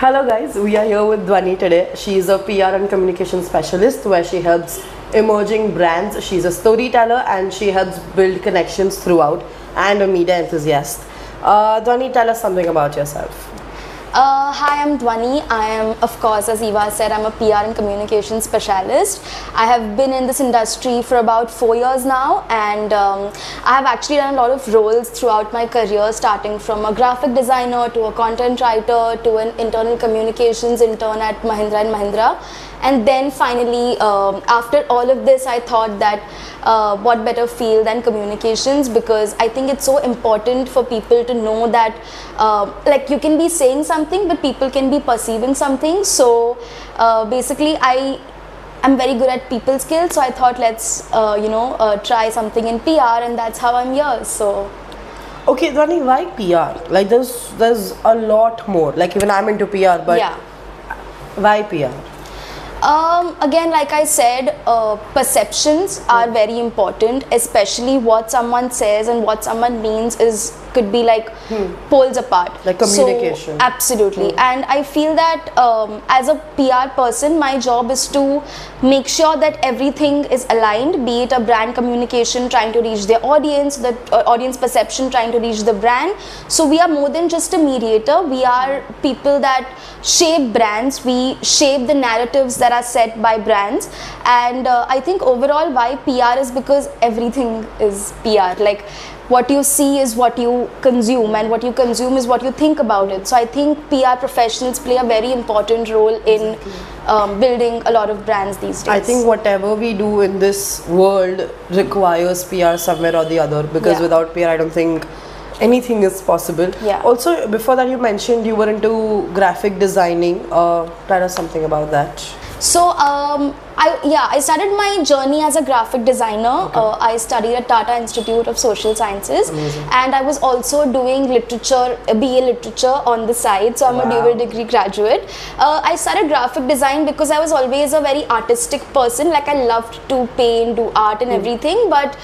Hello guys, we are here with Dhwani today. She is a PR and communication specialist where she helps emerging brands. She's a storyteller and she helps build connections throughout and a media enthusiast. Dhwani, tell us something about yourself. Hi, I'm Dhwani. I am, of course, as Eva said, I'm a PR and communication specialist. I have been in this industry for about 4 years now, and I have actually done a lot of roles throughout my career, starting from a graphic designer to a content writer to an internal communications intern at Mahindra & Mahindra. And then finally, after all of this, I thought that what better field than communications, because I think it's so important for people to know that like you can be saying something but people can be perceiving something. So basically I'm very good at people skills, so I thought let's try something in PR, and that's how I'm here. So Okay, Dhwani, why PR? Like there's a lot more. Like even I'm into PR, but yeah. Why PR? Again, like I said, perceptions are very important, especially what someone says and what someone means could be like poles apart. Like communication. So, absolutely. And I feel that as a PR person, my job is to make sure that everything is aligned, be it a brand communication trying to reach their audience, the audience perception trying to reach the brand. So we are more than just a mediator. We are people that shape brands. We shape the narratives that are set by brands. And I think overall why PR is because everything is PR. Like what you see is what you consume, and what you consume is what you think about it. So I think PR professionals play a very important role in building a lot of brands these days. I think whatever we do in this world requires PR somewhere or the other, because without PR I don't think anything is possible. Yeah. Also, before that you mentioned you were into graphic designing. Tell us something about that. So I started my journey as a graphic designer. Okay. I studied at Tata Institute of Social Sciences. Amazing. And I was also doing literature, BA literature on the side. So I'm a dual degree graduate. I started graphic design because I was always a very artistic person. Like I loved to paint, do art and everything, but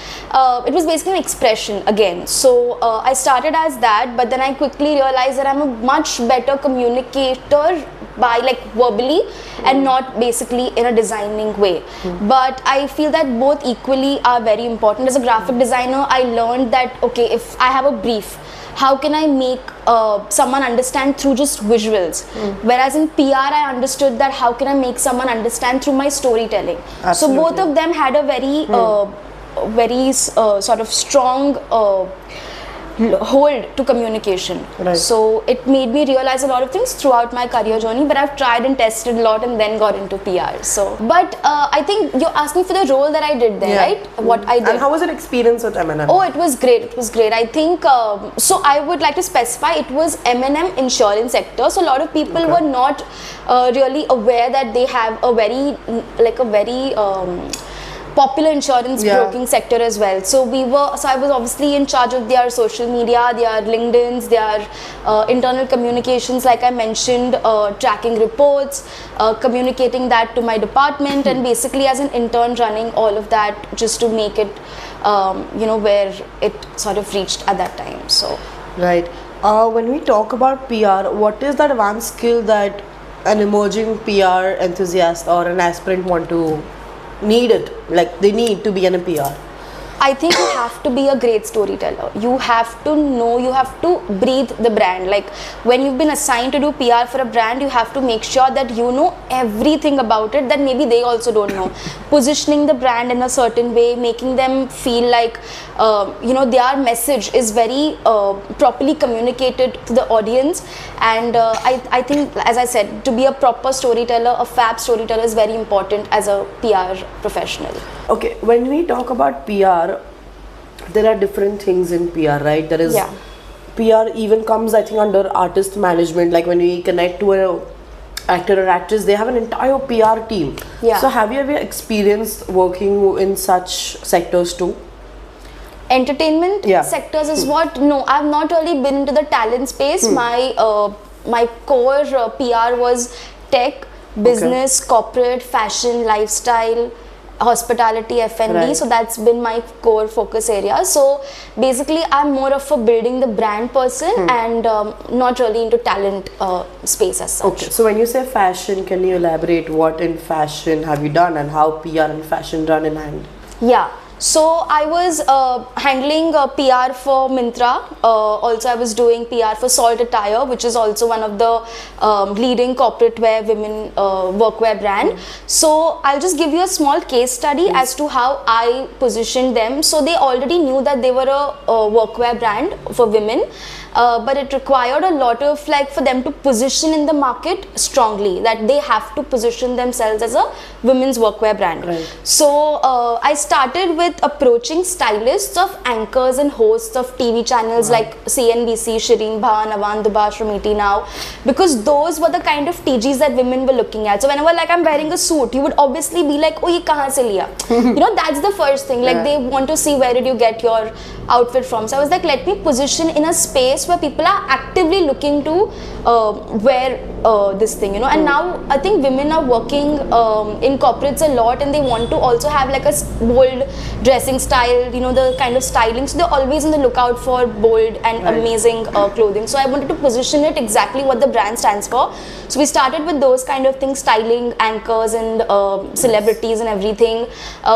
it was basically an expression again. So I started as that, but then I quickly realized that I'm a much better communicator by like verbally and not basically in a designing way. But I feel that both equally are very important. As a graphic designer, I learned that okay, if I have a brief, how can I make someone understand through just visuals? Whereas in PR, I understood that how can I make someone understand through my storytelling. Absolutely. So both of them had a very sort of strong hold to communication. Right. So it made me realize a lot of things throughout my career journey, but I've tried and tested a lot and then got into PR. So but I think you're asking for the role that I did there, right? What I did. And how was your experience with M&M? Oh, it was great. It was great. I think so. I would like to specify it was M&M insurance sector. So a lot of people were not really aware that they have a very popular insurance broking sector as well. So I was obviously in charge of their social media, their LinkedIn's, their internal communications, like I mentioned, tracking reports, communicating that to my department, and basically as an intern running all of that just to make it, where it sort of reached at that time. So Right. When we talk about PR, what is that one skill that an emerging PR enthusiast or an aspirant need they need to be in a PR? I think you have to be a great storyteller. You have to know, you have to breathe the brand. Like when you've been assigned to do PR for a brand, you have to make sure that you know everything about it that maybe they also don't know. Positioning the brand in a certain way, making them feel like their message is very properly communicated to the audience. And I think, as I said, to be a proper storyteller, a fab storyteller is very important as a PR professional. Okay, when we talk about PR, there are different things in PR, right? There is PR even comes, I think, under artist management. Like when we connect to an actor or actress, they have an entire PR team. Yeah. So have you ever experienced working in such sectors too? Entertainment sectors is what? No, I've not really been into the talent space. My core PR was tech, business, corporate, fashion, lifestyle, hospitality, F&B. Right. So that's been my core focus area. So basically, I'm more of a building the brand person and not really into talent space as such. Okay, so when you say fashion, can you elaborate what in fashion have you done and how PR and fashion run in hand? Yeah. So I was handling PR for Myntra. Also, I was doing PR for Salt Attire, which is also one of the leading corporate wear women workwear brand. So I'll just give you a small case study as to how I positioned them. So they already knew that they were a workwear brand for women. But it required a lot of like for them to position in the market strongly, that they have to position themselves as a women's workwear brand. Right. So I started with approaching stylists of anchors and hosts of TV channels like CNBC, Shireen Bhan, Avan Dubash from ET Now, because those were the kind of TGs that women were looking at. So whenever like I'm wearing a suit, you would obviously be like, oh, ye kahan se liya? You know, that's the first thing. Like they want to see where did you get your outfit from. So I was like, let me position in a space where people are actively looking to wear this thing, you know. And now I think women are working in corporates a lot, and they want to also have like a bold dressing style, you know, the kind of styling. So they're always on the lookout for bold and amazing clothing. So I wanted to position it exactly what the brand stands for. So we started with those kind of things, styling anchors and celebrities and everything.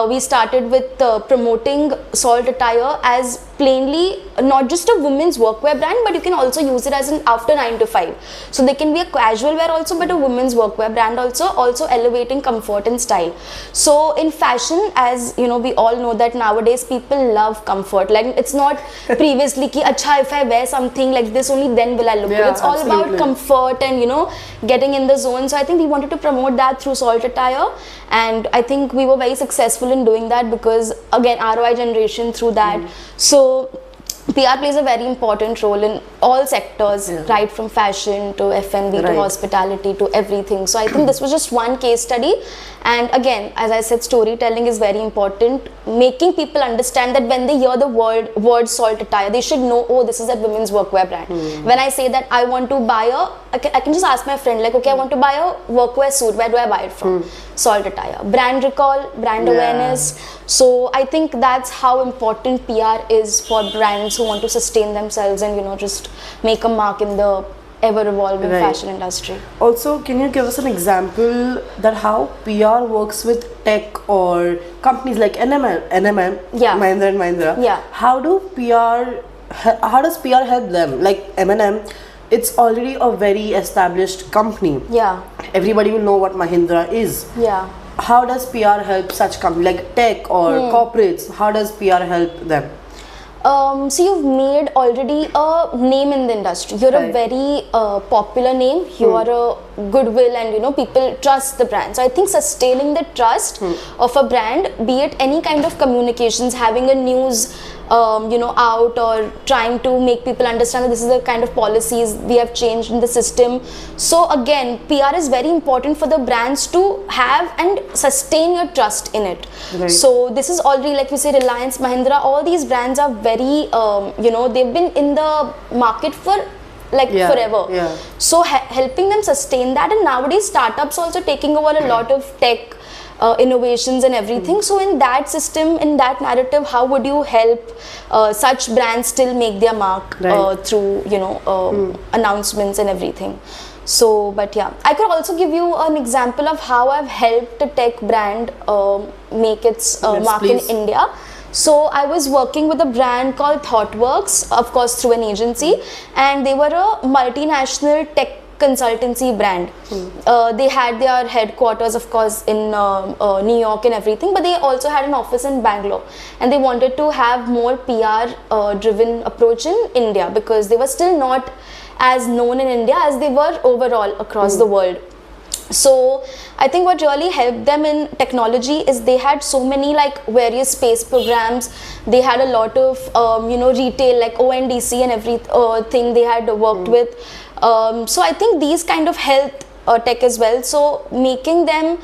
We started with promoting Salt Attire as plainly not just a women's workwear brand, but you can also use it as an after 9 to 5. So they can be a casual wear also, but a women's workwear brand also elevating comfort and style. So in fashion, as you know, we all know that nowadays people love comfort. Like it's not previously ki acha if I wear something like this only then will I look good. It's all about comfort and, you know, getting in the zone. So I think we wanted to promote that through Salt Attire, and I think we were very successful in doing that because again ROI generation through that. So PR plays a very important role in all sectors, right from fashion to F&B to hospitality to everything. So I think this was just one case study, and again, as I said, storytelling is very important, making people understand that when they hear the word Salt Attire, they should know, oh, this is a women's workwear brand. When I say that I want to buy I can just ask my friend like, okay, I want to buy a workwear suit, where do I buy it from? Salt Attire. Brand recall, brand awareness. So I think that's how important PR is for brands who want to sustain themselves and, you know, just make a mark in the ever-evolving fashion industry. Also, can you give us an example that how PR works with tech or companies like NMM, Mahindra and Mahindra? Yeah. How does PR help them? Like M&M, it's already a very established company. Yeah. Everybody will know what Mahindra is. Yeah. How does PR help such companies like tech or corporates? How does PR help them? So you've made already a name in the industry. You're a very popular name. You are a goodwill, and, you know, people trust the brand. So I think sustaining the trust of a brand, be it any kind of communications, having a news you know, out, or trying to make people understand that this is the kind of policies we have changed in the system. So again, PR is very important for the brands to have and sustain your trust in it. So this is already, like we say, Reliance, Mahindra, all these brands are very you know, they've been in the market for like forever. So helping them sustain that, and nowadays startups also taking over a lot of tech innovations and everything. So in that system, in that narrative, how would you help such brands still make their mark through, you know, announcements and everything? So, but yeah, I could also give you an example of how I've helped a tech brand make its mark in India. So I was working with a brand called ThoughtWorks, of course through an agency, and they were a multinational tech consultancy brand. They had their headquarters, of course, in New York and everything, but they also had an office in Bangalore, and they wanted to have more PR driven approach in India because they were still not as known in India as they were overall across the world. So I think what really helped them in technology is they had so many like various space programs. They had a lot of you know, retail like ONDC and everything they had worked with. So I think these kind of health tech as well. So making them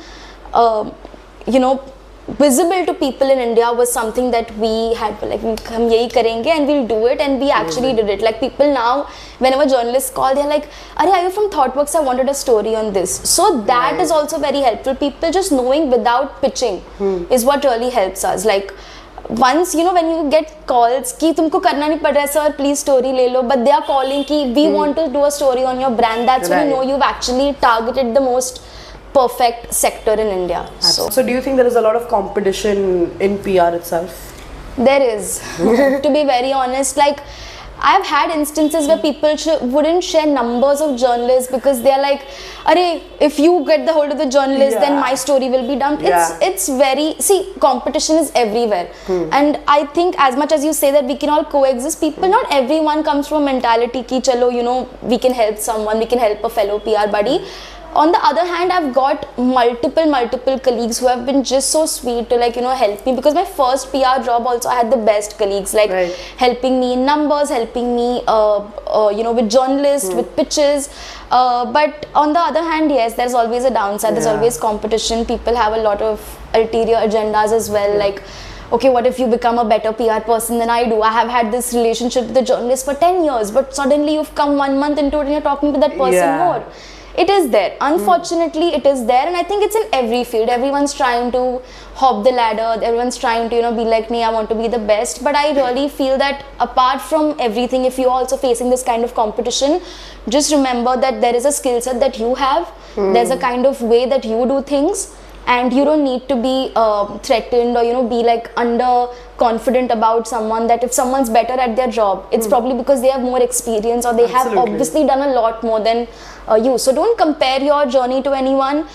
you know, visible to people in India was something that we had like hum yahi karenge and we'll do it, and we actually did it. Like people now, whenever journalists call, they're like, "Are you from ThoughtWorks? I wanted a story on this." So that is also very helpful. People just knowing without pitching is what really helps us. Like once when you get calls कि तुमको करना नहीं पड़ रहा है sir, please story ले लो, but they are calling कि we want to do a story on your brand, that's when you know you've actually targeted the most perfect sector in India. So do you think there is a lot of competition in PR itself? There is. To be very honest, like I've had instances where people wouldn't share numbers of journalists because they're like, "Arey, if you get the hold of the journalist, then my story will be dumped." It's very, see, competition is everywhere, and I think as much as you say that we can all coexist, people, not everyone comes from a mentality ki chalo, we can help someone, we can help a fellow PR buddy. On the other hand, I've got multiple colleagues who have been just so sweet to help me, because my first PR job also I had the best colleagues, like helping me in numbers, helping me with journalists, with pitches, but on the other hand, yes, there's always a downside. There's always competition. People have a lot of ulterior agendas as well, like, okay, what if you become a better PR person than I do? I have had this relationship with the journalist for 10 years, but suddenly you've come 1 month into it and you're talking to that person more. It is there. Unfortunately, it is there, and I think it's in every field. Everyone's trying to hop the ladder. Everyone's trying to, be like me. I want to be the best. But I really feel that apart from everything, if you're also facing this kind of competition, just remember that there is a skill set that you have. There's a kind of way that you do things, and you don't need to be threatened or be like under confident about someone, that if someone's better at their job, it's probably because they have more experience, or they have obviously done a lot more than you. So don't compare your journey to anyone.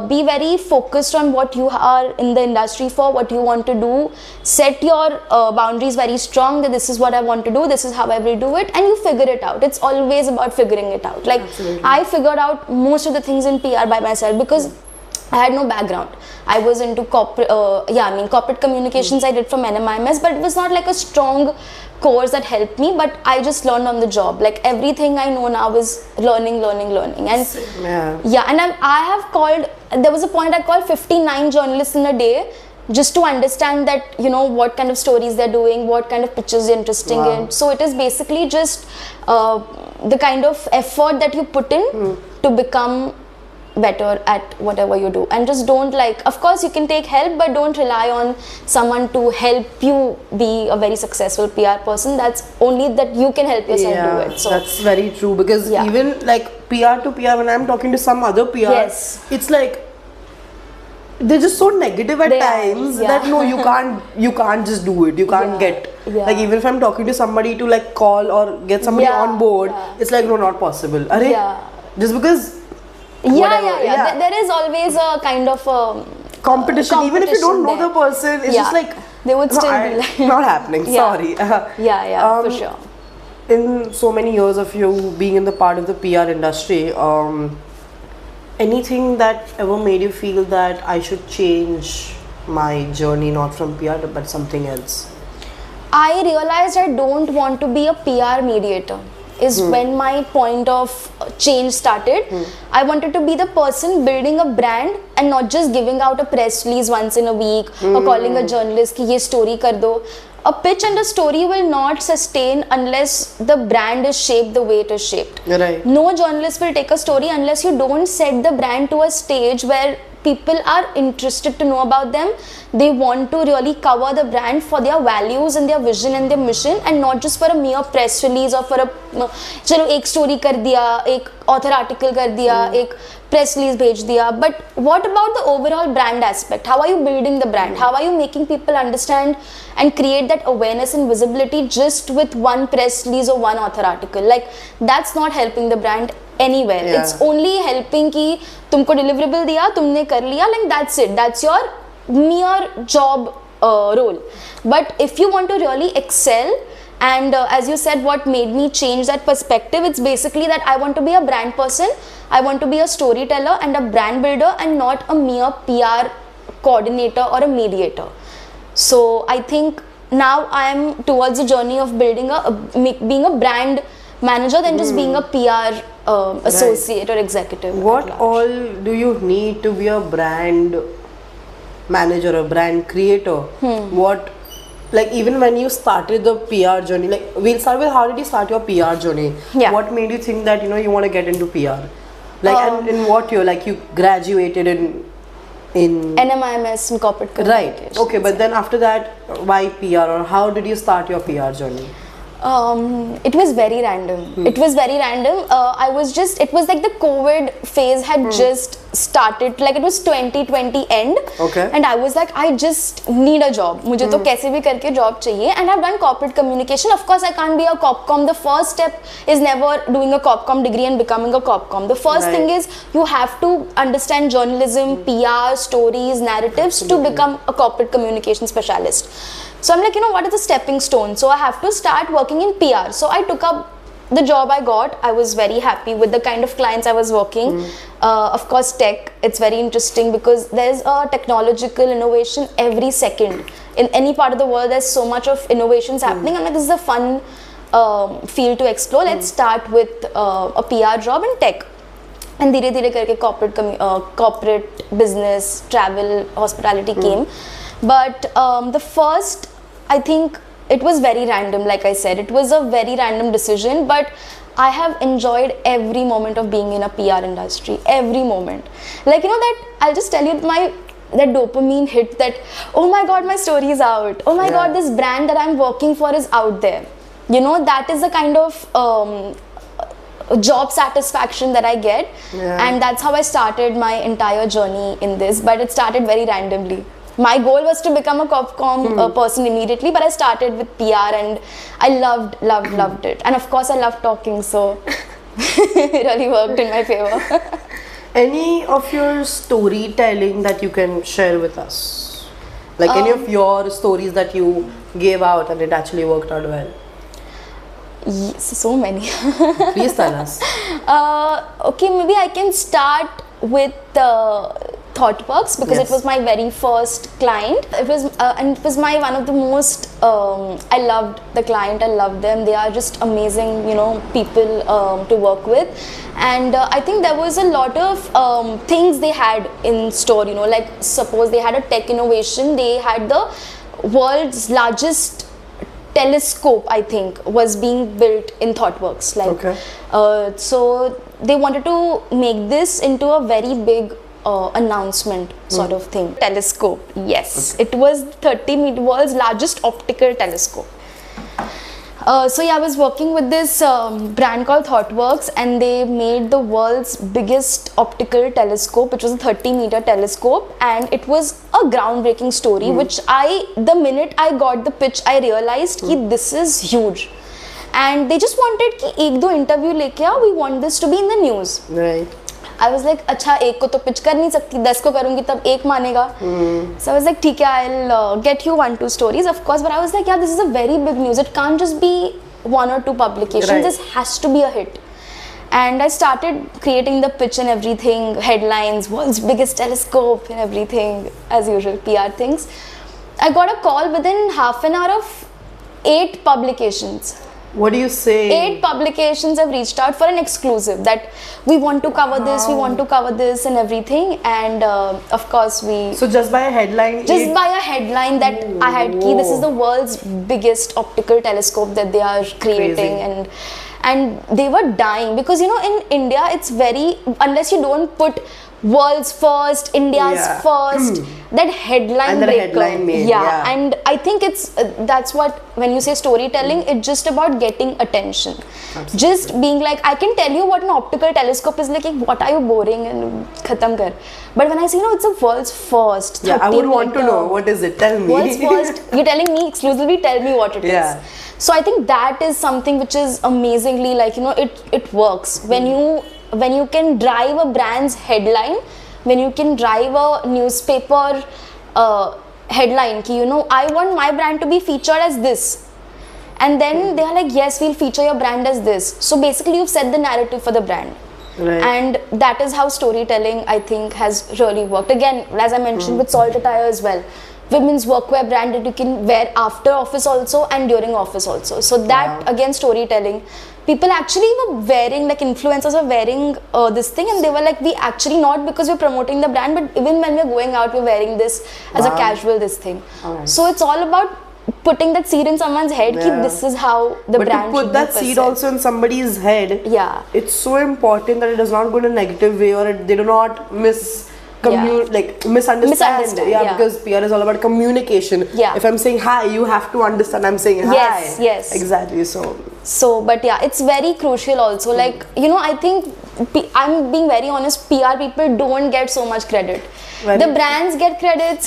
Be very focused on what you are in the industry for, what you want to do. Set your boundaries very strong, that this is what I want to do, this is how I will do it, and you figure it out. It's always about figuring it out. Like I figured out most of the things in PR by myself, because I had no background. I was into corporate communications. I did from NMIMS, but it was not like a strong course that helped me, but I just learned on the job. Like everything I know now is learning. And and I have called, there was a point I called 59 journalists in a day, just to understand that, what kind of stories they're doing, what kind of pitches they're interested in. So it is basically just the kind of effort that you put in to become better at whatever you do, and just don't, like, of course you can take help, but don't rely on someone to help you be a very successful PR person. That's only that you can help yourself do it. So that's very true, because even like PR to PR, when I'm talking to some other PR, it's like they're just so negative at times that no, you can't just do it, you can't get like, even if I'm talking to somebody to like call or get somebody on board, it's like, no, not possible. Just because there is always a kind of competition, even if you don't know the person. It's just like they would still be like not happening. Sorry. For sure. In so many years of you being in the part of the PR industry, anything that ever made you feel that I should change my journey, not from PR but something else? I realized I don't want to be a PR mediator. Is when my point of change started. I wanted to be the person building a brand and not just giving out a press release once in a week or calling a journalist ki ye story kar do. A pitch and a story will not sustain unless the brand is shaped the way it is shaped. Right. No journalist will take a story unless you don't set the brand to a stage where people are interested to know about them. They want to really cover the brand for their values and their vision and their mission, and not just for a mere press release or for a chalo ek story kar diya, ek author article kar diya, ek press release bhej diya. But what about the overall brand aspect? How are you building the brand? How are you making people understand and create that awareness and visibility just with one press release or one author article? Like, that's not helping the brand anywhere. It's only helping ki tumko deliverable diya, tumne kar liya, like that's it. That's your mere job role. But if you want to really excel, and as you said, what made me change that perspective, it's basically that I want to be a brand person, I want to be a storyteller and a brand builder, and not a mere PR coordinator or a mediator. So I think now I am towards a journey of building being a brand manager than just being a PR associate or executive. What all do you need to be a brand manager or brand creator, what, like even when you started the PR journey, like we'll start with how did you start your PR journey? Yeah. What made you think that you want to get into PR? Like and in what year? Like you graduated in NMIMS in corporate communications. right. Okay, but then after that, why PR or how did you start your PR journey? It was very random. It was very random. It was like the COVID phase had just started, like it was 2020 end. Okay. And I was like, I just need a job. मुझे तो कैसे भी करके job चाहिए. And I've done corporate communication. Of course, I can't be a corpcom. The first step is never doing a corpcom degree and becoming a corpcom. The first thing is you have to understand journalism, PR, stories, narratives to become a corporate communication specialist. So I'm like, what is the stepping stone? So I have to start working in PR. So I took up the job I got. I was very happy with the kind of clients I was working. Of course, tech, it's very interesting because there's a technological innovation every second. In any part of the world, there's so much of innovations happening. I'm like, this is a fun field to explore. Let's start with a PR job in tech. And धीरे धीरे करके corporate business, travel, hospitality came. But the first, I think it was very random, like I said. It was a very random decision, but I have enjoyed every moment of being in a PR industry. Every moment. Like, that I'll just tell you that dopamine hit that, oh my God, my story is out. Oh my God, this brand that I'm working for is out there. That is the kind of job satisfaction that I get. And that's how I started my entire journey in this. But it started very randomly. My goal was to become a corpcom person immediately, but I started with PR and I loved it. And of course, I love talking, so it really worked in my favor. Any of your storytelling that you can share with us? Like any of your stories that you gave out and it actually worked out well? Yes, so many. Please tell us. Okay, maybe I can start with ThoughtWorks because it was my very first client. It was and it was my one of the most. I loved the client. I loved them. They are just amazing, people to work with. And I think there was a lot of things they had in store. Like suppose they had a tech innovation. They had the world's largest telescope, I think, was being built in ThoughtWorks. So they wanted to make this into a very big announcement sort of thing. Telescope, yes. It was 30 world's largest optical telescope. So yeah, I was working with this brand called ThoughtWorks, and they made the world's biggest optical telescope, which was a 30-meter telescope, and it was a groundbreaking story, which the minute I got the pitch, I realized that this is huge. And they just wanted कि एक दो interview लेके आओ, we want this to be in the news. Right. I was like, अच्छा एक को तो pitch कर नहीं सकती, 10 को करूँगी तब एक मानेगा. So I was like, ठीक है, I'll get you 1-2 stories, of course. But I was like, yeah, this is a very big news. It can't just be 1 or 2 publications. Right. This has to be a hit. And I started creating the pitch and everything, headlines, world's biggest telescope and everything, as usual, PR things. I got a call within half an hour of 8 publications. What do you say? 8 publications have reached out for an exclusive that we want to cover this, we want to cover this and everything. And of course we... So just by a headline? Just by a headline that I had key, this is the world's biggest optical telescope that they are creating. And they were dying because, in India it's very... Unless you don't put world's first, India's first, that headline breaker. Headline made, And I think that's what, when you say storytelling, it's just about getting attention. Absolutely. Just being like, I can tell you what an optical telescope is like, what are you boring and khatam kar. But when I say, it's a world's first. I would want to know, what is it? Tell me. World's first, you're telling me exclusively, tell me what it is. So I think that is something which is amazingly it works. When you can drive a brand's headline, when you can drive a newspaper headline, I want my brand to be featured as this. And then they are like, yes, we'll feature your brand as this. So basically you've set the narrative for the brand. Right. And that is how storytelling, I think, has really worked. Again, as I mentioned with Salt Attire as well. Women's workwear brand that you can wear after office also and during office also. So that, again, storytelling. people actually were wearing, like influencers were wearing this thing, and they were like, we actually, not because we're promoting the brand, but even when we're going out, we're wearing this as a casual this thing. So it's all about putting that seed in someone's head, ki this is how the but brand to put should that be seed perceived. also in somebody's head, it's so important that it does not go in a negative way, or they do not misunderstand. Because PR is all about communication. If I'm saying hi, you have to understand I'm saying hi. Yes. Exactly. So, but yeah, it's very crucial also. Like, you know, I think, I'm being very honest, PR people don't get so much credit. The brands get credits,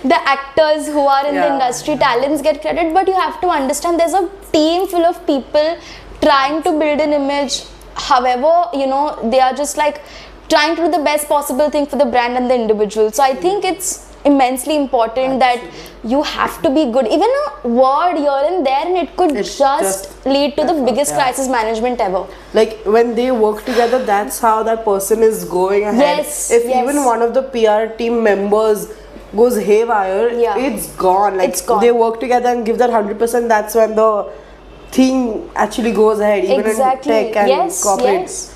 the actors who are in the industry, talents get credit, but you have to understand there's a team full of people trying to build an image. However, you know, they are just like trying to do the best possible thing for the brand and the individual. So I think it's immensely important that you have to be good. Even a word here and there, and it could just lead to the biggest crisis management ever. Like when they work together, that's how that person is going ahead. If even one of the PR team members goes haywire, it's gone. Like, it's gone. They work together and give that 100%. That's when the thing actually goes ahead. Even in tech and corporate.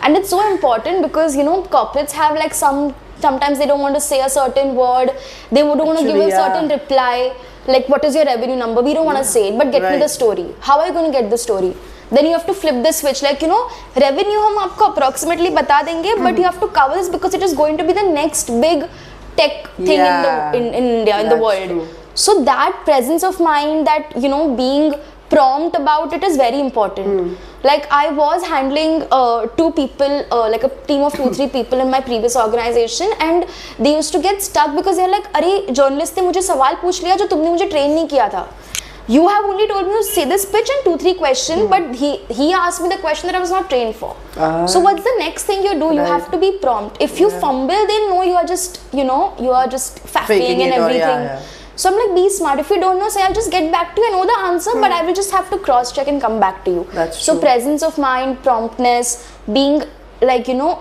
And it's so important because, you know, corporates have like sometimes they don't want to say a certain word, they don't want to give a certain reply, like what is your revenue number, we don't want to say it, but get me the story. How are you going to get the story? Then you have to flip the switch, like, you know, revenue hum aapko approximately bata denge, but you have to cover this because it is going to be the next big tech thing in India, in the world. So that presence of mind, that, you know, being prompt about it is very important. Like, I was handling 2 people, like a team of 2-3 people in my previous organization, and they used to get stuck because they're like, "Arey, journalist ne mujhe sawal पूछ लिया जो तुमने मुझे train नहीं किया था. You have only told me to say this pitch and 2-3 questions, but he asked me the question that I was not trained for. So what's the next thing you do? You have to be prompt. If you fumble, then no, you are just, you know, you are just faffing and everything. So I'm like, be smart. If you don't know, say, I'll just get back to you. I know the answer, but I will just have to cross check and come back to you. So presence of mind, promptness, being like, you know,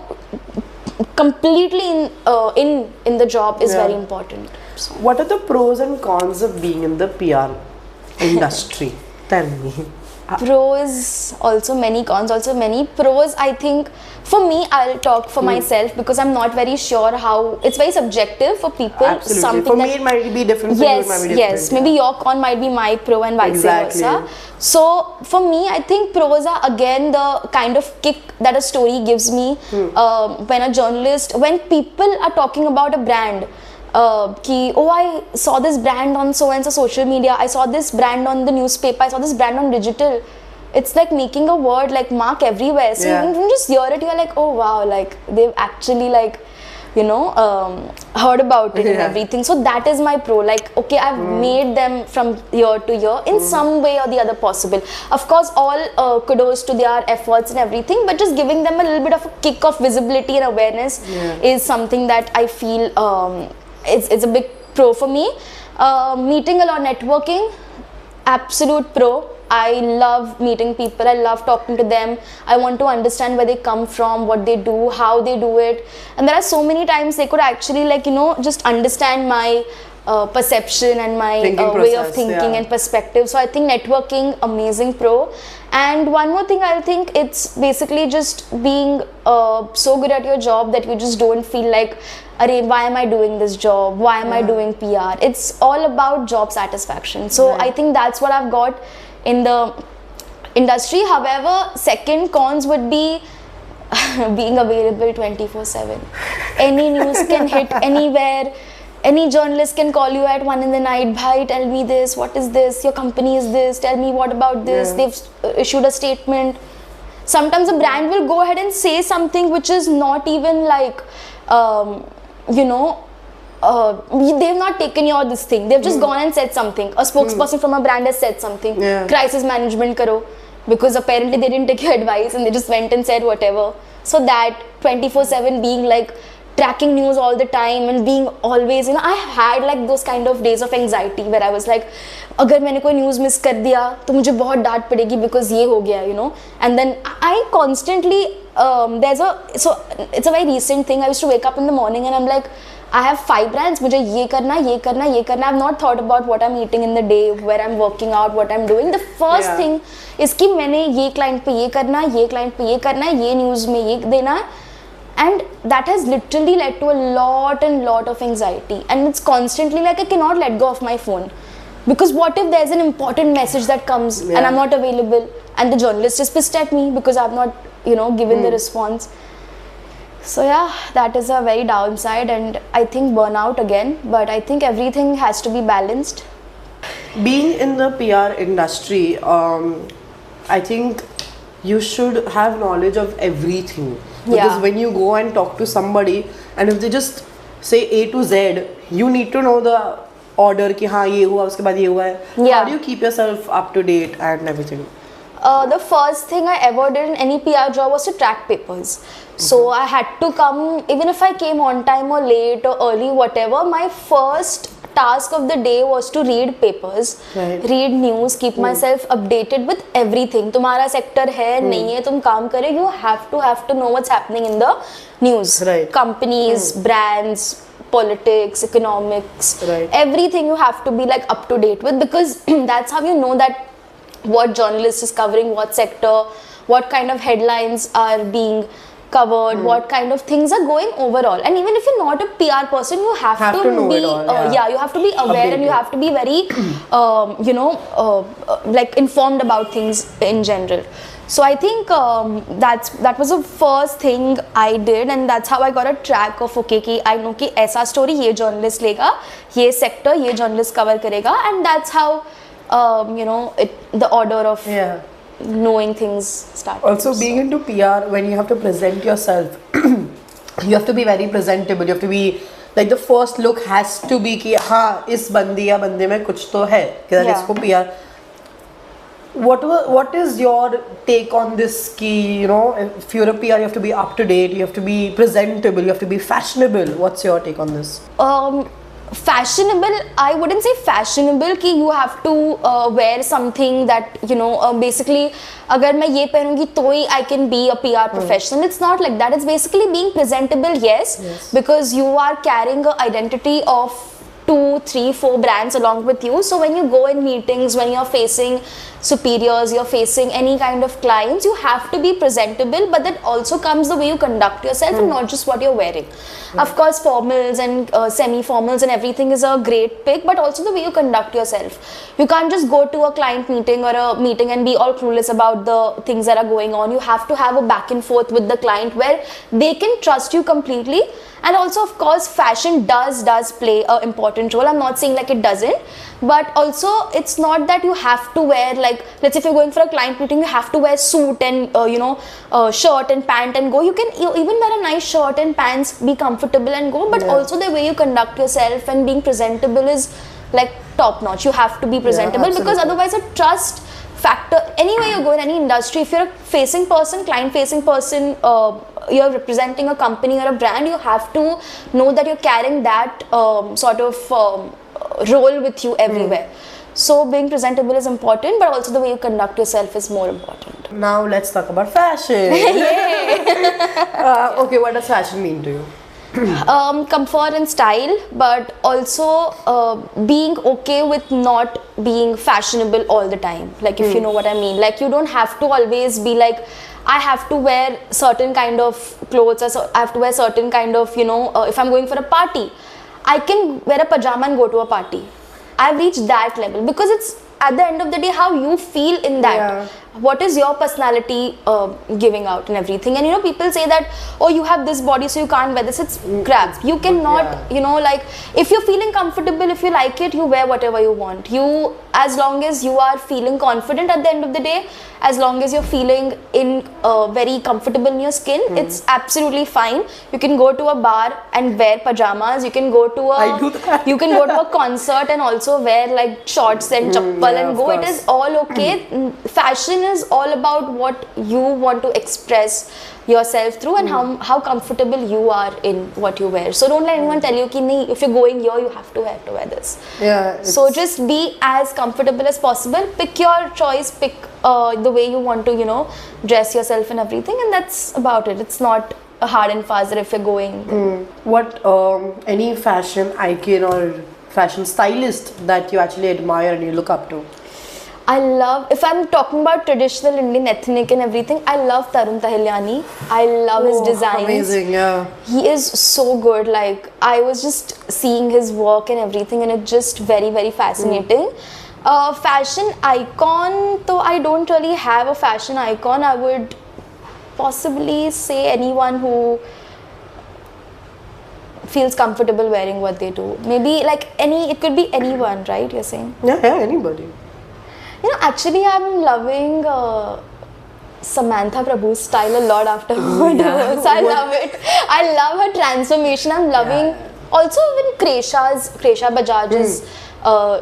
completely in the job is very important. So. What are the pros and cons of being in the PR industry? Tell me. Pros, also many cons, also many pros. I think for me, I'll talk for myself because I'm not very sure how, it's very subjective for people. Absolutely. For me, it might be different. For you, it might be different. Yes, maybe your con might be my pro and vice versa. So for me, I think pros are again the kind of kick that a story gives me. When a journalist, when people are talking about a brand, oh, I saw this brand on so and so social media, I saw this brand on the newspaper, I saw this brand on digital. It's like making a word like mark everywhere. So you can just hear it, you're like, oh wow, like they've actually like, you know, heard about it and everything. So that is my pro. Like, okay, I've made them from year to year in some way or the other possible. Of course, all kudos to their efforts and everything, but just giving them a little bit of a kick of visibility and awareness is something that I feel it's a big pro for me. Meeting a lot, networking, absolute pro. I love meeting people, I love talking to them, I want to understand where they come from, what they do, how they do it, and there are so many times they could actually, like, you know, just understand my perception and my way of thinking and perspective. So I think networking, amazing pro. And one more thing, I think it's basically just being so good at your job that you just don't feel like, Arey, why am I doing this job? Why am I doing PR? It's all about job satisfaction. So I think that's what I've got in the industry. However, second cons would be being available 24/7. Any news can hit anywhere. Any journalist can call you at 1 in the night. Bhai, tell me this. What is this? Your company is this. Tell me what about this? They've issued a statement. Sometimes a brand will go ahead and say something which is not even like, you know, they've not taken your this thing. They've just gone and said something. A spokesperson from a brand has said something. Crisis management karo. Because apparently they didn't take your advice and they just went and said whatever. So that 24/7 being like tracking news all the time and being always, I had like those kind of days of anxiety where I was like, अगर मैंने कोई news miss कर दिया तो मुझे बहुत डांट पड़ेगी because ये हो गया, and then I constantly so it's a very recent thing. I used to wake up in the morning and I'm like, I have 5 brands, मुझे ये करना, ये करना, ये करना. I've not thought about what I'm eating in the day, where I'm working out, what I'm doing. The first thing is कि मैंने ये client पे ये करना, ये client पे ये करना, ये news में ये देना है. And that has literally led to a lot of anxiety. And it's constantly like I cannot let go of my phone. Because what if there's an important message that comes and I'm not available and the journalist is pissed at me because I've not, given the response. So yeah, that is a very downside, and I think burnout again, but I think everything has to be balanced. Being in the PR industry, I think you should have knowledge of everything. Because when you go and talk to somebody, and if they just say A to Z, you need to know the order कि हाँ ये हुआ उसके बाद ये हुआ है. How do you keep yourself up to date and everything? The first thing I ever did in any PR job was to track papers. So I had to come, even if I came on time or late or early, whatever, my first task of the day was to read papers, read news, keep myself updated with everything. तुम्हारा sector है नहीं है तुम काम करे, you have to know what's happening in the news. Companies, brands, politics, economics, everything you have to be like up to date with, because that's how you know that what journalist is covering what sector, what kind of headlines are being covered, what kind of things are going overall. And even if you're not a PR person, you have to know it all, you have to be aware updated. And you have to be very like informed about things in general. So I think that was the first thing I did, and that's how I got a track of कि I know कि ऐसा story ये journalist लेगा, ये sector ये journalist cover करेगा, and that's how the order of knowing things started. Also, being into PR, when you have to present yourself, you have to be very presentable. You have to be like, the first look has to be कि हाँ इस बंदी या बंदे में कुछ तो है कि इसको PR. What is your take on this? Ki, if you're a PR, you have to be up to date, you have to be presentable, you have to be fashionable. What's your take on this? Fashionable, I wouldn't say fashionable कि you have to wear something that basically अगर मैं ये पहनूंगी तो ही I can be a PR professional. It's not like that. It's basically being presentable, yes. Because you are carrying an identity of 2, 3, 4 brands along with you. So when you go in meetings, when you're facing superiors, you're facing any kind of clients, you have to be presentable, but that also comes the way you conduct yourself and not just what you're wearing. Of course, formals and semi-formals and everything is a great pick, but also the way you conduct yourself. You can't just go to a client meeting or a meeting and be all clueless about the things that are going on. You have to have a back and forth with the client where they can trust you completely. And also, of course, fashion does play an important role. I'm not saying like it doesn't, but also it's not that you have to wear, like, let's say if you're going for a client meeting, you have to wear suit and shirt and pant and go. You can even wear a nice shirt and pants, be comfortable and go, but also the way you conduct yourself and being presentable is like top notch. You have to be presentable because otherwise a trust factor, anywhere you go in any industry, if you're a facing person, client facing person, you're representing a company or a brand, you have to know that you're carrying that sort of role with you everywhere. So being presentable is important, but also the way you conduct yourself is more important. Now let's talk about fashion. Okay, what does fashion mean to you? Comfort and style, but also being okay with not being fashionable all the time, like if you know what I mean. Like you don't have to always be like, I have to wear certain kind of clothes, or I have to wear certain kind of, if I'm going for a party, I can wear a pajama and go to a party. I've reached that level because it's at the end of the day how you feel in that. What is your personality giving out and everything. And people say that, oh, you have this body so you can't wear this. It's crap. You cannot, like if you're feeling comfortable, if you like it, you wear whatever you want. You, as long as you are feeling confident at the end of the day, as long as you're feeling very comfortable in your skin, it's absolutely fine. You can go to a bar and wear pajamas. You can go to a concert and also wear like shorts and chappal well Yeah, and of go. It course. is all okay. Fashion is all about what you want to express yourself through and how comfortable you are in what you wear. So don't let anyone tell you ki nahi, if you're going here you have to wear this. Yeah. So just be as comfortable as possible. Pick your choice. Pick the way you want to, dress yourself and everything, and that's about it. It's not a hard and fast that if you're going. What any fashion icon or fashion stylist that you actually admire and you look up to? I love, if I'm talking about traditional Indian ethnic and everything, I love Tarun Tahiliani. I love his designs. Amazing, yeah. He is so good. Like, I was just seeing his work and everything, and it's just very, very fascinating. Fashion icon, though I don't really have a fashion icon. I would possibly say anyone who feels comfortable wearing what they do. Maybe like it could be anyone, right? You're saying? Yeah, anybody. Actually, I'm loving Samantha Prabhu's style a lot after her divorce. I love it. I love her transformation. I'm loving also even Kresha Bajaj's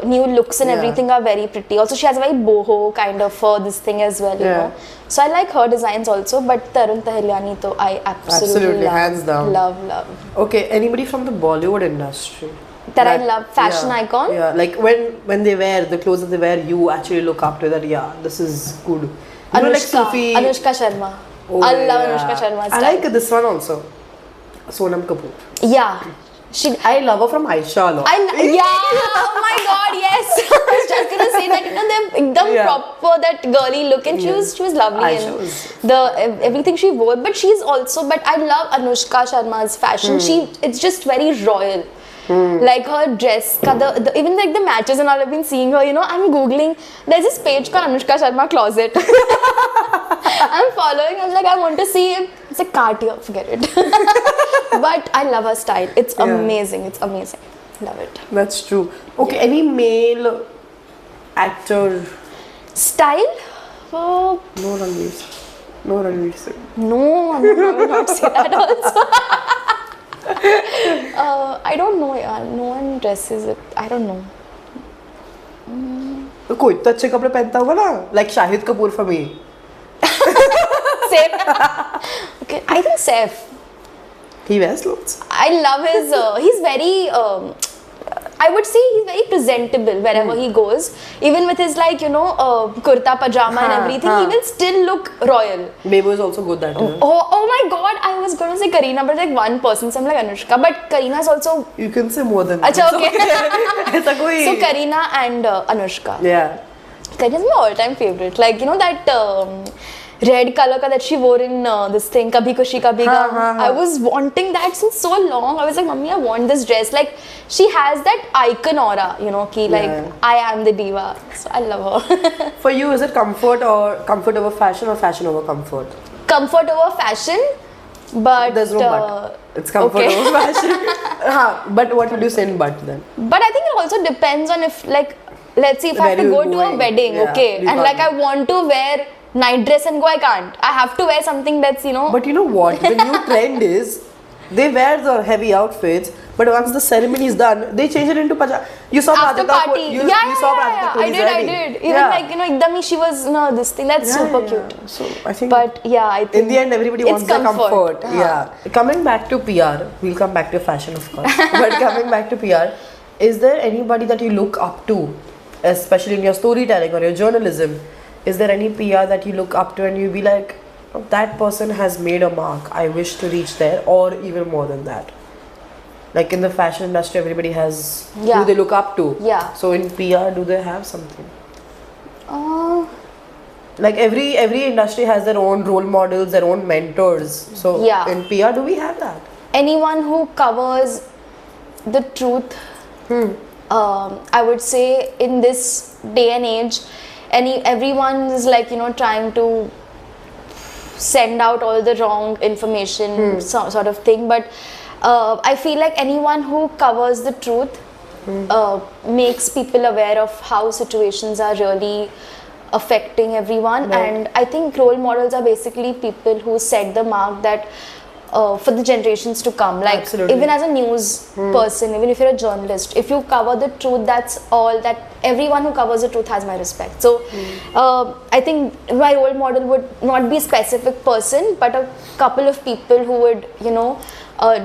new looks and everything are very pretty. Also, she has a very boho kind of this thing as well, you know. So I like her designs also, but Tarun Tahiliani, though, I absolutely love. Hands down. Love. Okay, anybody from the Bollywood industry? That I love, fashion icon? Yeah, like when they wear the clothes that they wear, you actually look up to that, this is good. You know, like Sufi. Anushka Sharma. Oh, I love Anushka Sharma's I style. like this one also. Sonam Kapoor. Yeah. I love her from Aisha a lot. Oh my god, yes. I was just gonna say that, they're ekdam proper, that girly look, and she was lovely Aisha in was everything she wore. But I love Anushka Sharma's fashion. It's just very royal. Like her dress, even like the matches and all, I've been seeing her, I'm googling, there's this page called Anushka Sharma Closet. I'm following, I'm like, I want to see it. It's like cartier, forget it. But I love her style. It's amazing. Love it. That's true. Okay, any male actor? Style? No Ranveer Singh. No, I will not say that also. I don't know, no one dresses it. I don't know. कोई तो अच्छे कपड़े पहनता होगा ना, like Shahid Kapoor for me. Safe. Okay, I think Saif. He wears clothes. I love his. He's very. I would say he's very presentable wherever he goes. Even with his kurta pajama and everything, he will still look royal. Bebo is also good that way. Oh my god, I was going to say Kareena, but like one person, so I'm like Anushka. But Kareena is also... You can say more than that. Okay. So Kareena and Anushka. Yeah. Kareena is my all-time favorite. Like, that... red color that she wore in this thing, Kabhi Khushi Kabhi Gham. I was wanting that since so long. I was like, Mummy, I want this dress. Like, she has that icon aura, I am the diva. So I love her. For you, is it comfort over fashion or fashion over comfort? Comfort over fashion, but... There's no but. It's comfort over fashion. But what would you say in but then? But I think it also depends on if, let's see, if I have to go to a wedding, and I want to wear night dress and go, I can't. I have to wear something that's, But you know what? The new trend is, they wear the heavy outfits, but once the ceremony is done, they change it into pajama. You saw after Prajakta, party. You saw Prajakta I did. Even Ekdami, she was, this thing, that's super cute. So, I think... But, I think... In the end, everybody wants their comfort. Yeah. Coming back to PR, we'll come back to fashion, of course. But coming back to PR, is there anybody that you look up to, especially in your storytelling or your journalism? Is there any PR that you look up to and you be like, oh, that person has made a mark, I wish to reach there, or even more than that? Like in the fashion industry, everybody has who they look up to. Yeah. So in PR, do they have something? Like every industry has their own role models, their own mentors. So in PR, do we have that? Anyone who covers the truth, I would say in this day and age, everyone is trying to send out all the wrong information, sort of thing. But I feel like anyone who covers the truth makes people aware of how situations are really affecting everyone. Right. And I think role models are basically people who set the mark that for the generations to come. Like Absolutely. even as a news person, even if you're a journalist, if you cover the truth, that's all that everyone who covers the truth has my respect. So I think my role model would not be a specific person, but a couple of people who would, you know,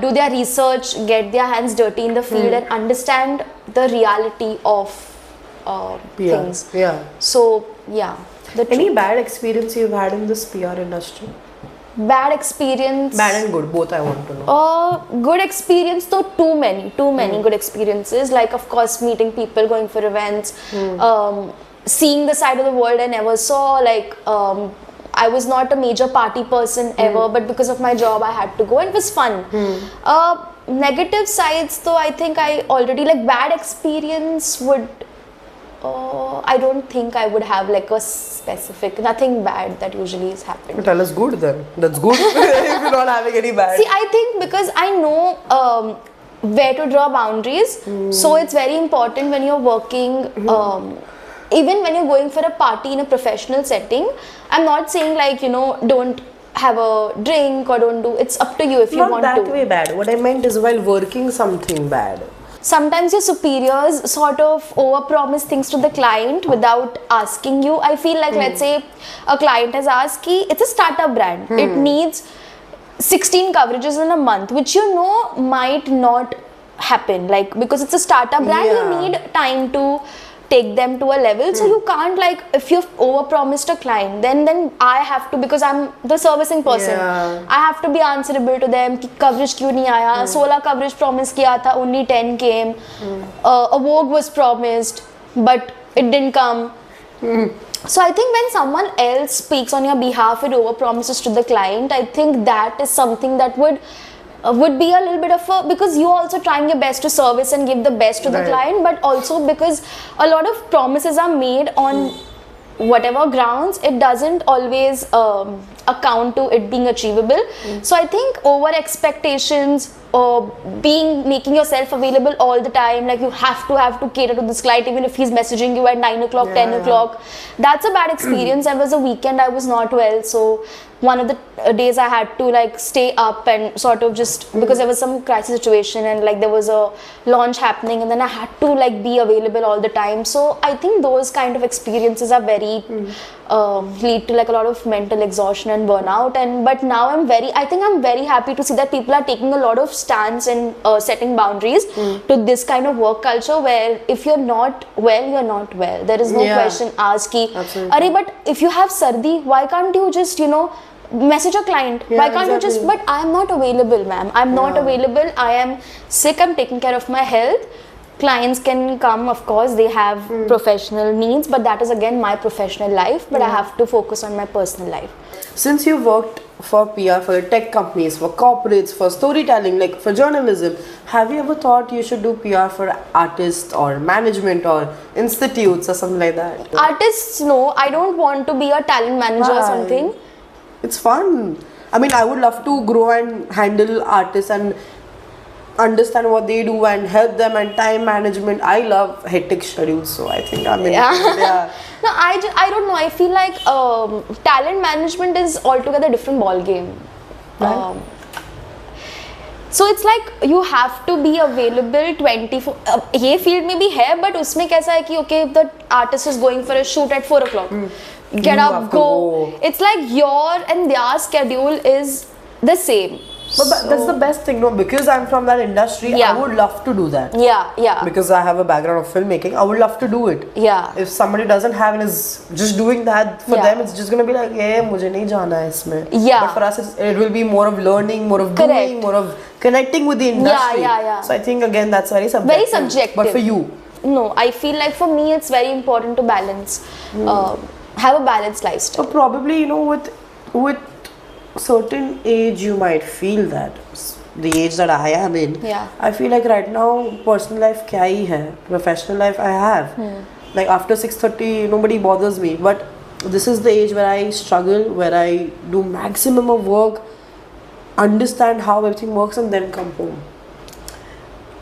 do their research, get their hands dirty in the field, and understand the reality of things. Yeah. So yeah. Any bad experience you've had in this PR industry? Bad experience. Bad and good, both I want to know. Good experience though, too many good experiences. Like, of course, meeting people, going for events, seeing the side of the world I never saw. Like, I was not a major party person ever, but because of my job I had to go, and it was fun. Negative sides though, I think I already, like, bad experience would, I don't think I would have like a specific, nothing bad that usually has happened. Tell us good then. That's good if you're not having any bad. See, I think because I know where to draw boundaries, so it's very important when you're working, even when you're going for a party in a professional setting. I'm not saying, like, you know, don't have a drink or don't do, it's up to you if you want to. Not that way bad. What I meant is while working something bad. Sometimes your superiors sort of overpromise things to the client without asking you. I feel like, let's say a client has asked, it's a startup brand. It needs 16 coverages in a month, which you know might not happen. Like, because it's a startup brand, you need time to take them to a level. So you can't, like, if you've overpromised a client, then I have to, because I'm the servicing person, I have to be answerable to them. Coverage क्यों नहीं आया? 16 coverage promise किया था, only 10 came. A Vogue was promised, but it didn't come. So I think when someone else speaks on your behalf with overpromises to the client, I think that is something that would be a little bit of a, because you're also trying your best to service and give the best to the client, but also because a lot of promises are made on whatever grounds, it doesn't always account to it being achievable. So I think over expectations, making yourself available all the time, like you have to cater to this client even if he's messaging you at 9 o'clock, 10 o'clock, that's a bad experience. There was a weekend I was not well, so one of the days I had to, like, stay up and sort of just, because there was some crisis situation and, like, there was a launch happening, and then I had to, like, be available all the time. So I think those kind of experiences are very lead to, like, a lot of mental exhaustion and burnout. And but now I'm very happy to see that people are taking a lot of stance and setting boundaries to this kind of work culture, where if you're not well, you're not well. There is no question asked ki, Arey, but if you have sardi, why can't you just, you know, message a client? Why can't you just, but I'm not available, ma'am. I'm not available. I am sick. I'm taking care of my health. Clients can come, of course, they have professional needs, but that is again my professional life, but I have to focus on my personal life. Since you worked for PR, for tech companies, for corporates, for storytelling, like for journalism, have you ever thought you should do PR for artists or management or institutes or something like that? Artists, no. I don't want to be a talent manager or something. It's fun. I mean, I would love to grow and handle artists and understand what they do and help them, and time management. I love hectic schedules, so I think I'm in. No, I don't know. I feel like talent management is altogether different ball game. Right. So it's like you have to be available 24. ये field में भी है, but उसमें कैसा है कि okay, if the artist is going for a shoot at 4 o'clock, get up, go. It's like your and their schedule is the same. But that's the best thing, no? Because I'm from that industry, I would love to do that. Yeah. Because I have a background of filmmaking, I would love to do it. Yeah. If somebody doesn't have and is just doing that, for them it's just gonna be like, hey, मुझे नहीं जाना है इसमें. Yeah. But for us, it will be more of learning, more of doing, more of connecting with the industry. Yeah. So I think again that's very subjective. Very subjective. But for you? No, I feel like for me it's very important to balance, have a balanced lifestyle. So probably, you know, with certain age you might feel that, the age that I am in, I feel like right now personal life kya hi hai, professional life I have, like after 6:30 nobody bothers me, but this is the age where I struggle, where I do maximum of work, understand how everything works, and then come home.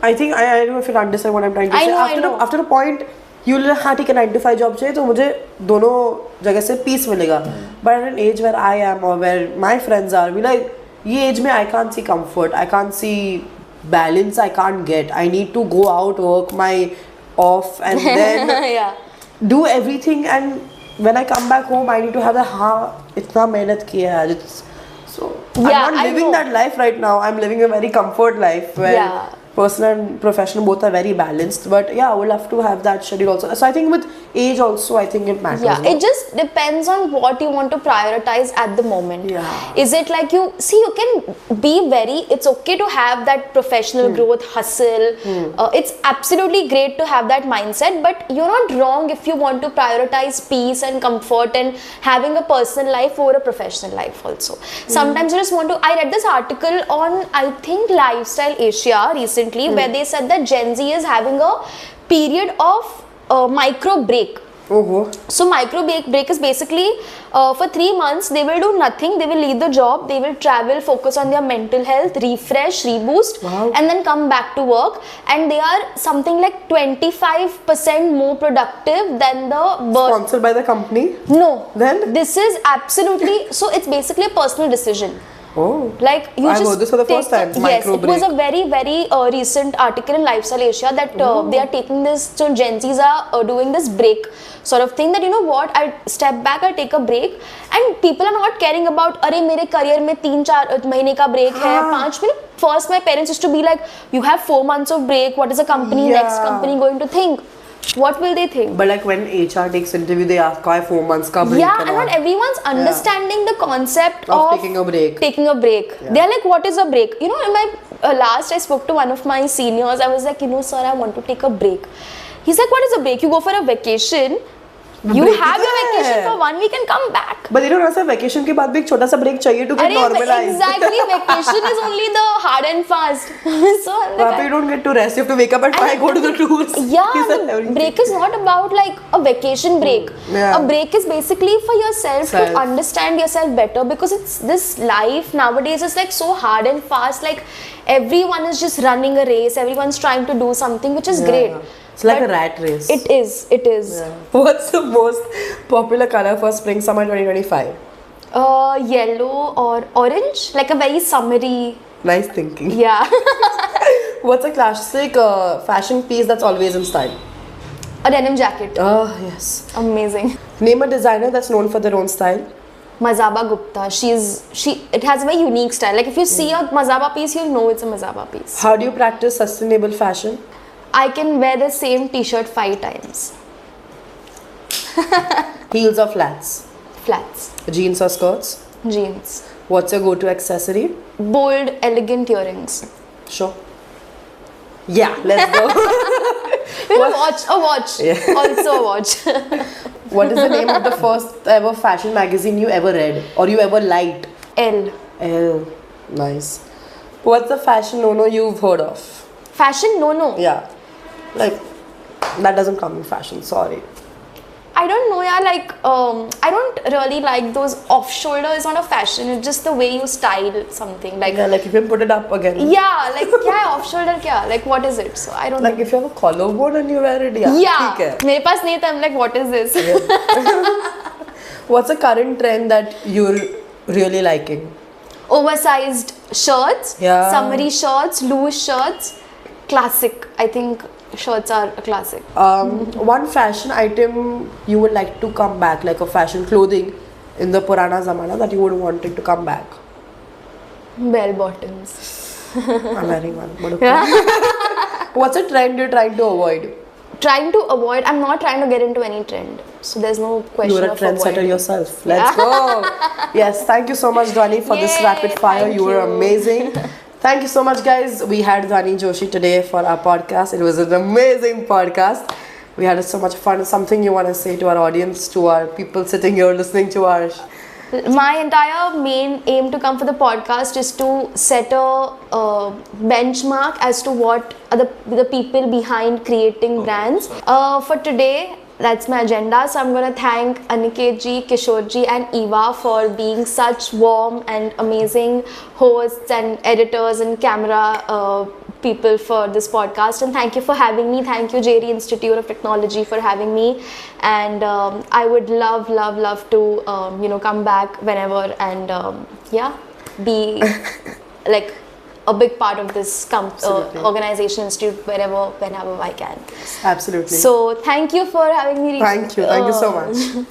I think I don't know if you understand what I'm trying to say. I know. After a point you will हाँ ठीक है 9 to 5 job चाहिए तो मुझे दोनों जगह से piece मिलेगा. But at an age where I am or where my friends are, we like ये age में I can't see comfort, I can't see balance, I can't get. I need to go out, work my off and then yeah. do everything, and when I come back home I need to have the itna mehnat kiya hai. It's so I'm Yeah, not I living know. that life right now. I'm living a very comfort life where Yeah. personal and professional both are very balanced, but yeah, I will have to have that schedule also. So I think with age also, I think it matters. Yeah, no? it just depends on what you want to prioritize at the moment. Yeah. Is it like you can be it's okay to have that professional growth hustle. It's absolutely great to have that mindset, but you're not wrong if you want to prioritize peace and comfort and having a personal life over a professional life also. Sometimes you just want to. I read this article on, I think, Lifestyle Asia recently, where they said that Gen Z is having a period of micro break. So micro break is basically for 3 months they will do nothing. They will leave the job, they will travel, focus on their mental health, refresh, reboost, and then come back to work. And they are something like 25% more productive than the Sponsored by the company? No. Then? This is absolutely, so it's basically a personal decision. Oh. Like you I've just heard this for the first time. yes, Micro it was break. a very recent article in Lifestyle Asia that they are taking this. So Gen Zs are doing this break sort of thing, that you know what, I step back, I take a break, and people are not caring about अरे मेरे career में 3-4 महीने का break है, 5 महीने. First my parents used to be like, you have 4 months of break, what is the company, next company going to think? What will they think? But like when HR takes interview, they ask, why 4 months ka break? Yeah, and not everyone's understanding the concept of taking a break. Yeah. They're like, what is a break? You know, in my last I spoke to one of my seniors. I was like, you know, sir, I want to take a break. He's like, what is a break? You go for a vacation. You break have is your vacation there. for 1 week and come back. But you don't know, vacation के बाद भी एक छोटा सा break चाहिए to get अरे normalized. exactly, vacation is only the hard and fast. So I'm वहाँ like, पे you don't get to rest. You have to wake up at 5, go to the tours. yeah, Is that the everything? break is not about like a vacation break. Yeah. A break is basically for yourself to understand yourself better, because it's this life nowadays is like so hard and fast. Like everyone is just running a race. Everyone's trying to do something, which is great. It's like But a rat race. It is. Yeah. What's the most popular color for spring summer 2025? Yellow or orange, like a very summery. Nice thinking. Yeah. What's a classic fashion piece that's always in style? A denim jacket. Oh, yes. Amazing. Name a designer that's known for their own style. Mazaba Gupta. It has a very unique style. Like if you see a Mazaba piece, you'll know it's a Mazaba piece. How do you practice sustainable fashion? I can wear the same t-shirt 5 times. Heels or flats? Flats. Jeans or skirts? Jeans. What's your go-to accessory? Bold, elegant earrings. Sure. Yeah, let's go. A watch. Yeah. Also a watch. What is the name of the first ever fashion magazine you ever read or you ever liked? L. L. Nice. What's the fashion no-no you've heard of? Fashion? No. Yeah. Like, that doesn't come in fashion, sorry. I don't know, yeah, like, I don't really like those off-shoulder. It's not a fashion, it's just the way you style something. Like, Yeah, like if you put it up again. yeah, like, kya hai off-shoulder kya? Like, what is it? So, I don't Like know. if you have a collarbone and you wear it, yeah. Yeah, theek hai. mere paas nahi tha, I'm like, what is this? What's a current trend that you're really liking? Oversized shirts, Yeah. summery shirts, loose shirts. Classic. I think shirts are a classic. One fashion item you would like to come back, like a fashion clothing in the Purana Zamana that you would want it to come back? Bell bottoms. I'm wearing one. But okay. What's a trend you're trying to avoid? Trying to avoid, I'm not trying to get into any trend. So there's no question You're a of trendsetter avoiding. yourself. Let's go. Yes, thank you so much, Dhwani, for this Yay, rapid fire. thank You were you. amazing. Thank you so much, guys. We had Dhwani Joshi today for our podcast. It was an amazing podcast. We had so much fun. Something you want to say to our audience, to our people sitting here listening to our... My entire main aim to come for the podcast is to set a benchmark as to what are the people behind creating brands. For today, that's my agenda. So I'm going to thank Aniket ji, Kishore ji and Eva for being such warm and amazing hosts and editors and camera people for this podcast, and thank you for having me. Thank you JRE Institute of Technology for having me, and I would love to come back whenever and be like a big part of this Absolutely. organization, institute, whenever I can. Absolutely. So thank you for having me. Thank you so much.